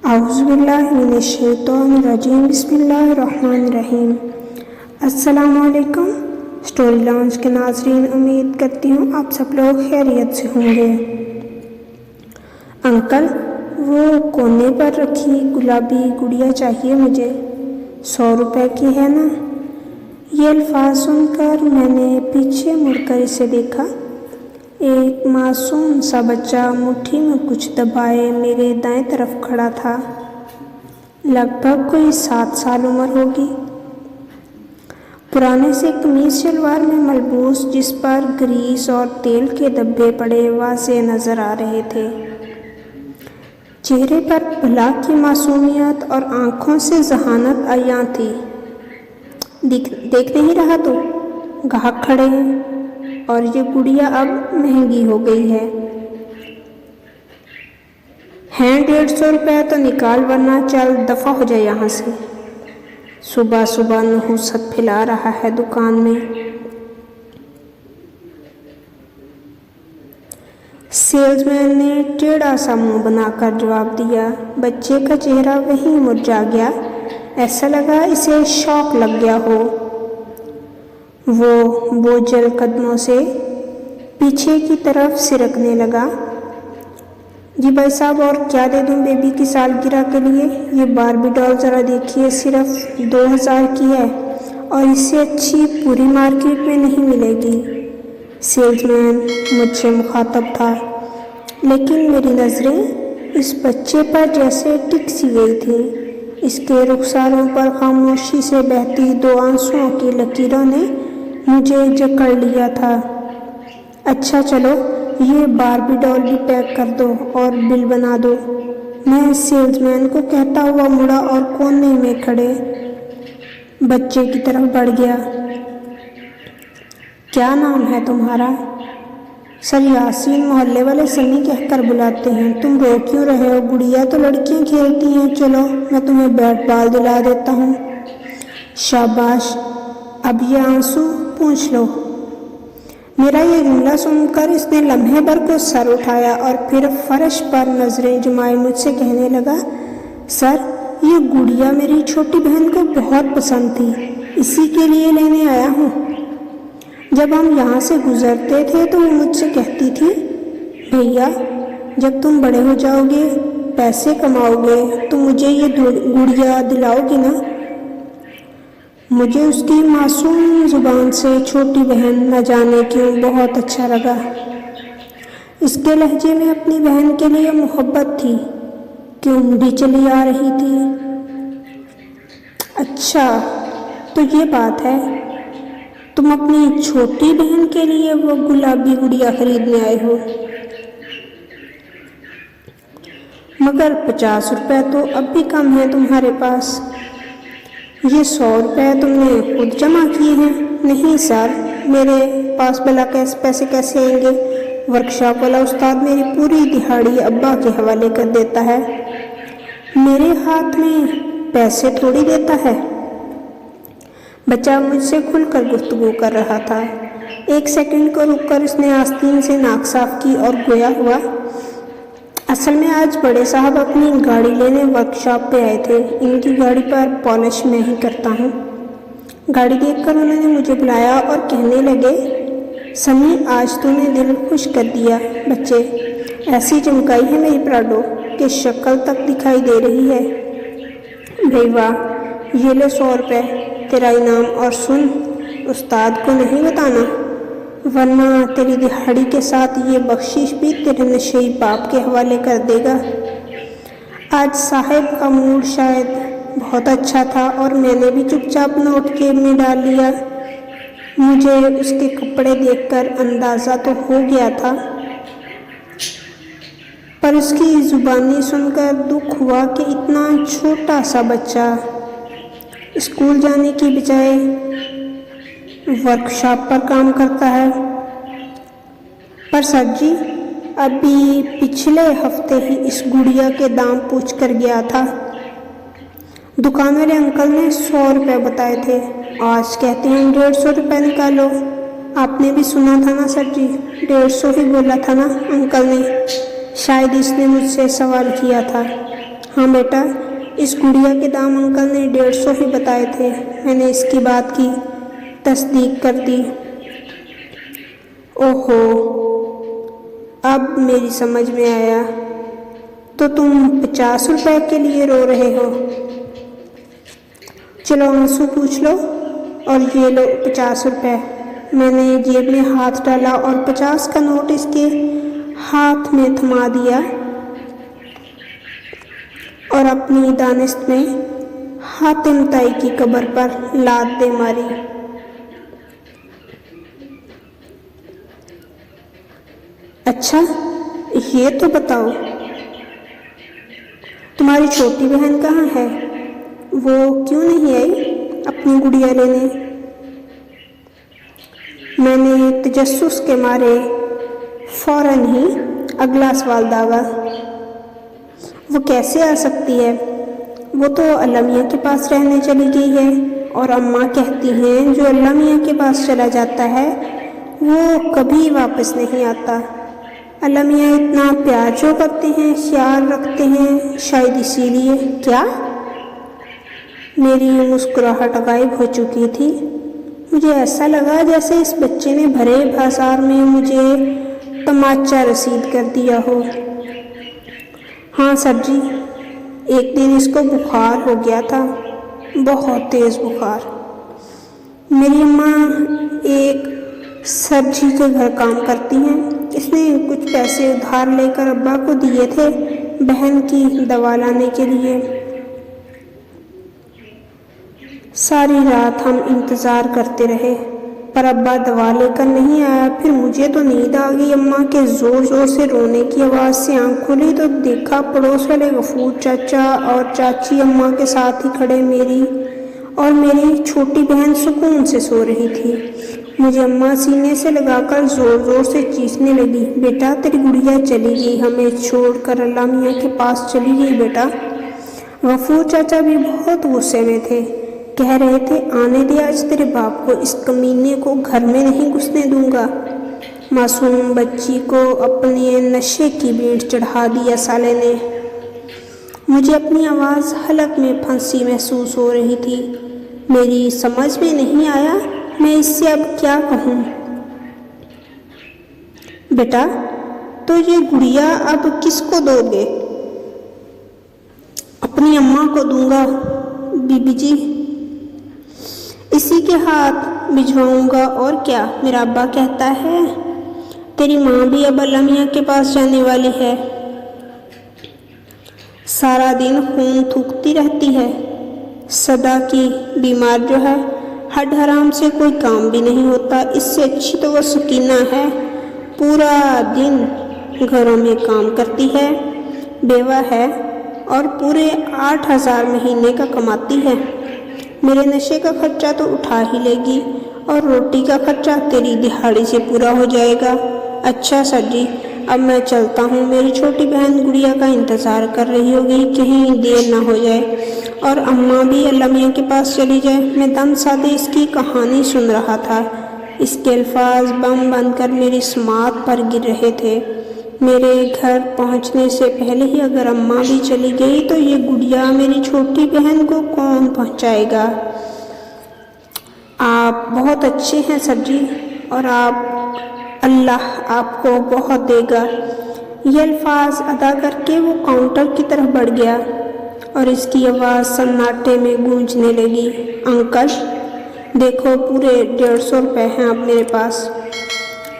اعوذ باللہ من الشیطان الرجیم بسم اللہ الرحمن الرحیم۔ السلام علیکم اسٹوری لانچ کے ناظرین، امید کرتی ہوں آپ سب لوگ خیریت سے ہوں گے۔ انکل، وہ کونے پر رکھی گلابی گڑیا چاہیے مجھے، 100 روپے کی ہے نا؟ یہ الفاظ سن کر میں نے پیچھے مڑ کر اسے دیکھا۔ ایک معصوم سا بچہ مٹھی میں کچھ دبائے میرے دائیں طرف کھڑا تھا۔ لگ بھگ کوئی 7 سال عمر ہوگی۔ پرانے سے قمیص شلوار میں ملبوس، جس پر گریس اور تیل کے دھبے پڑے واضح نظر آ رہے تھے۔ چہرے پر بھلا کی معصومیت اور آنکھوں سے ذہانت عیاں تھی۔ دیکھ نہیں رہا تو گاہک کھڑے ہیں، اور یہ گڑیا اب مہنگی ہو گئی ہے۔ 150 روپے تو نکال، ورنہ چل دفع ہو جائے یہاں سے۔ صبح صبح نحوست پھیلا رہا ہے دکان میں۔ سیلز مین نے ٹیڑھا سا منہ بنا کر جواب دیا۔ بچے کا چہرہ وہیں مرجھا گیا، ایسا لگا اسے شوق لگ گیا ہو۔ وہ بوجھل قدموں سے پیچھے کی طرف سرکنے لگا۔ جی بھائی صاحب، اور کیا دے دوں بیبی کی سالگرہ کے لیے؟ یہ باربی ڈال ذرا دیکھیے، صرف 2000 کی ہے، اور اس سے اچھی پوری مارکیٹ میں نہیں ملے گی۔ سیلز مین مجھ سے مخاطب تھا، لیکن میری نظریں اس بچے پر جیسے ٹک سی گئی تھی۔ اس کے رخساروں پر خاموشی سے بہتی 2 آنسوؤں کی لکیروں نے مجھے جکڑ لیا تھا۔ اچھا چلو، یہ باربی ڈال بھی پیک کر دو اور بل بنا دو، میں سیلز مین کو کہتا ہوا مڑا اور کونے میں کھڑے بچے کی طرف بڑھ گیا۔ کیا نام ہے تمہارا؟ سر یاسین، محلے والے سنی کہہ کر بلاتے ہیں۔ تم رو کیوں رہے ہو؟ گڑیا تو لڑکیاں کھیلتی ہیں، چلو میں تمہیں بیٹ بال دلا دیتا ہوں۔ شاباش، اب یہ آنسو پوچھ لو۔ میرا یہ جملہ سن کر اس نے لمحے بھر کو سر اٹھایا اور پھر فرش پر نظریں جمائے مجھ سے کہنے لگا، سر یہ گڑیا میری چھوٹی بہن کو بہت پسند تھی، اسی کے لیے لینے آیا ہوں۔ جب ہم یہاں سے گزرتے تھے تو وہ مجھ سے کہتی تھی، بھیا جب تم بڑے ہو جاؤ گے، پیسے کماؤ گے تو مجھے یہ گڑیا دلاؤ گی نا؟ مجھے اس کی معصوم زبان سے چھوٹی بہن نہ جانے کیوں بہت اچھا لگا۔ اس کے لہجے میں اپنی بہن کے لیے محبت تھی کہ انگلی چلی آ رہی تھی۔ اچھا تو یہ بات ہے، تم اپنی چھوٹی بہن کے لیے وہ گلابی گڑیا خریدنے آئے ہو؟ مگر 50 روپے تو اب بھی کم ہے تمہارے پاس۔ یہ 100 روپے تم نے خود جمع کیے ہیں؟ نہیں سر، میرے پاس بلا پیسے کیسے آئیں گے؟ ورکشاپ والا استاد میری پوری دہاڑی ابا کے حوالے کر دیتا ہے، میرے ہاتھ میں پیسے تھوڑی دیتا ہے۔ بچہ مجھ سے کھل کر گفتگو کر رہا تھا۔ 1 سیکنڈ کو رک کر اس نے آستین سے ناک صاف کی اور گویا ہوا، اصل میں آج بڑے صاحب اپنی گاڑی لینے ورکشاپ پہ آئے تھے، ان کی گاڑی پر پالش میں ہی کرتا ہوں۔ گاڑی دیکھ کر انہوں نے مجھے بلایا اور کہنے لگے، سمی آج تو نے دل خوش کر دیا، بچے ایسی چمکائی ہے میری پراڈو کہ شکل تک دکھائی دے رہی ہے۔ بھائی واہ، یہ لے 100 روپے تیرا انعام، اور سن، استاد کو نہیں بتانا، ورنہ تیری دہاڑی کے ساتھ یہ بخشش بھی تیرے نشئی باپ کے حوالے کر دے گا۔ آج صاحب کا موڈ شاید بہت اچھا تھا اور میں نے بھی چپ چاپ نوٹ جیب میں ڈال لیا۔ مجھے اس کے کپڑے دیکھ کر اندازہ تو ہو گیا تھا، پر اس کی زبانی سن کر دکھ ہوا کہ اتنا چھوٹا سا بچہ اسکول جانے کی بجائے ورکشاپ پر کام کرتا ہے۔ پر سر جی، ابھی پچھلے ہفتے ہی اس گڑیا کے دام پوچھ کر گیا تھا، دکان والے انکل نے 100 روپے بتائے تھے، آج کہتے ہیں 150 روپے نکالو۔ آپ نے بھی سنا تھا نا سر جی، 150 ہی بولا تھا نا انکل نے، شاید اس نے مجھ سے سوال کیا تھا۔ ہاں بیٹا، اس گڑیا کے دام انکل نے 150 ہی بتائے تھے۔ میں نے اس کی بات کی تصدیق کر دی۔ اوہو، اب میری سمجھ میں آیا، تو تم 50 روپے کے لیے رو رہے ہو؟ چلو آنسو پوچھ لو، اور یہ لو 50 روپے۔ میں نے جیب میں ہاتھ ڈالا اور 50 کا نوٹ اس کے ہاتھ میں تھما دیا اور اپنی دانست میں حاتم تائی کی قبر پر لات دے ماری۔ اچھا، یہ تو بتاؤ، تمہاری چھوٹی بہن کہاں ہے؟ وہ کیوں نہیں آئی اپنی گڑیا لینے؟ میں نے تجسس کے مارے فوراً ہی اگلا سوال داغا۔ وہ کیسے آ سکتی ہے؟ وہ تو اللہ میاں کے پاس رہنے چلی گئی ہے، اور اماں کہتی ہیں جو اللہ میاں کے پاس چلا جاتا ہے وہ کبھی واپس نہیں آتا۔ اللہ میاں اتنا پیار جو کرتے ہیں، خیال رکھتے ہیں، شاید اسی لیے۔ کیا؟ میری مسکراہٹ غائب ہو چکی تھی۔ مجھے ایسا لگا جیسے اس بچے نے بھرے بازار میں مجھے تماچا رسید کر دیا ہو۔ ہاں سر جی، ایک دن اس کو بخار ہو گیا تھا، بہت تیز بخار۔ میری اماں ایک سر جی کے گھر کام کرتی ہیں۔ اس نے کچھ پیسے ادھار لے کر ابا کو دیے تھے بہن کی دوا لانے کے لیے۔ ساری رات ہم انتظار کرتے رہے، پر ابا دوا لے کر نہیں آیا۔ پھر مجھے تو نیند آ گئی۔ اماں کے زور زور سے رونے کی آواز سے آنکھ کھلی تو دیکھا پڑوس والے غفور چاچا اور چاچی اماں کے ساتھ ہی کھڑے میری چھوٹی بہن سکون سے سو رہی تھی۔ مجھے اماں سینے سے لگا کر زور زور سے چیخنے لگی، بیٹا تیری گڑیا چلی گئی، ہمیں چھوڑ کر اللہ میاں کے پاس چلی گئی بیٹا۔ غفور چاچا بھی بہت غصے میں تھے، کہہ رہے تھے آنے دے آج تیرے باپ کو، اس کمینے کو گھر میں نہیں گھسنے دوں گا۔ معصوم بچی کو اپنے نشے کی بھیڑ چڑھا دیا سالے نے۔ مجھے اپنی آواز حلق میں پھنسی محسوس ہو رہی تھی۔ میری سمجھ میں نہیں آیا میں اس سے اب کیا کہوں۔ بیٹا تو یہ گڑیا اب کس کو دو گے؟ اپنی اماں کو دوں گا بی بی جی، اسی کے ہاتھ بھجواؤں گا اور کیا۔ میرا ابا کہتا ہے تیری ماں بھی اب اللہ میاں کے پاس جانے والی ہے، سارا دن خون تھوکتی رہتی ہے، صدا کی بیمار جو ہے، ہڈ حرام سے کوئی کام بھی نہیں ہوتا، اس سے اچھی تو وہ سکینہ ہے، پورا دن گھروں میں کام کرتی ہے، بیوہ ہے اور پورے 8,000 مہینے کا کماتی ہے۔ میرے نشے کا خرچہ تو اٹھا ہی لے گی اور روٹی کا خرچہ تیری دہاڑی سے پورا ہو جائے گا۔ اچھا سر جی، اب میں چلتا ہوں، میری چھوٹی بہن گڑیا کا انتظار کر رہی ہوگی، کہیں دیر نہ ہو جائے اور اماں بھی اللہ میاں کے پاس چلی جائے۔ میں دم سادے اس کی کہانی سن رہا تھا، اس کے الفاظ بم بن کر میری سماعت پر گر رہے تھے۔ میرے گھر پہنچنے سے پہلے ہی اگر اماں بھی چلی گئی تو یہ گڑیا میری چھوٹی بہن کو کون پہنچائے گا؟ آپ بہت اچھے ہیں سر جی، اور اللہ آپ کو بہت دے گا۔ یہ الفاظ ادا کر کے وہ کاؤنٹر کی طرف بڑھ گیا اور اس کی آواز سناٹے میں گونجنے لگی، انکل دیکھو پورے 150 روپے ہیں اب میرے پاس،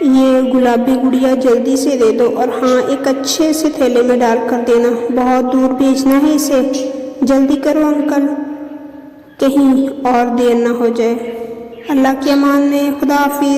یہ گلابی گڑیا جلدی سے دے دو، اور ہاں ایک اچھے سے تھیلے میں ڈال کر دینا، بہت دور بھیجنا ہے اسے، جلدی کرو انکل، کہیں اور دیر نہ ہو جائے۔ اللہ کے امان میں، خدا حافظ۔